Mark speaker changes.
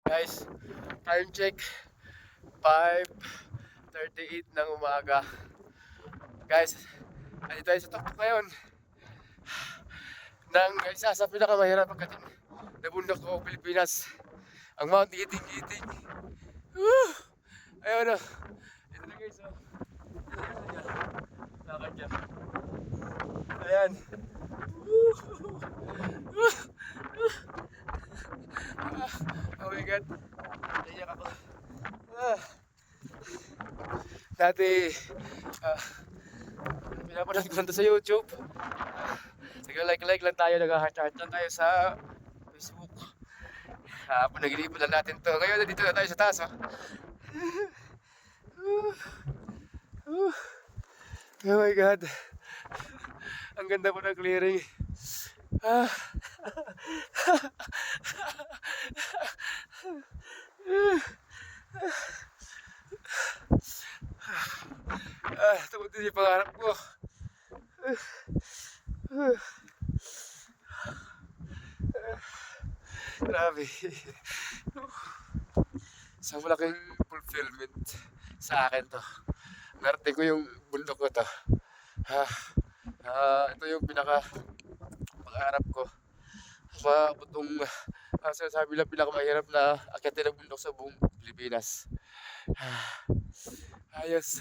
Speaker 1: Guys, time check 5:38 ng umaga. Guys, andito tayo sa tuktok ngayon ng isa sa pinakamahirap pagdating na bundok ng Pilipinas, ang Mount Giting-Giting. Woo! Ayun o. Ito na guys, oh. Lakad dyan. Ayan. Woo! Oh my God. Naiyak ako. Ah. Dati, pinapanood ko lang to sa YouTube. Nag-like lang tayo, nag-heart lang tayo sa Facebook. Panaginipon lang natin to. Ngayon, nandito na tayo sa taas. Oh my God. Ang ganda po ng clearing. Ah. Tumutin yung pangarap ko. Grabe. Isang malaking fulfillment sa akin to. Narating ko yung bundok ko to. Ito yung pangarap ko. Itong sinasabi lang pinakamahirap na akyatin ng bundok sa buong Pilipinas. Ayos.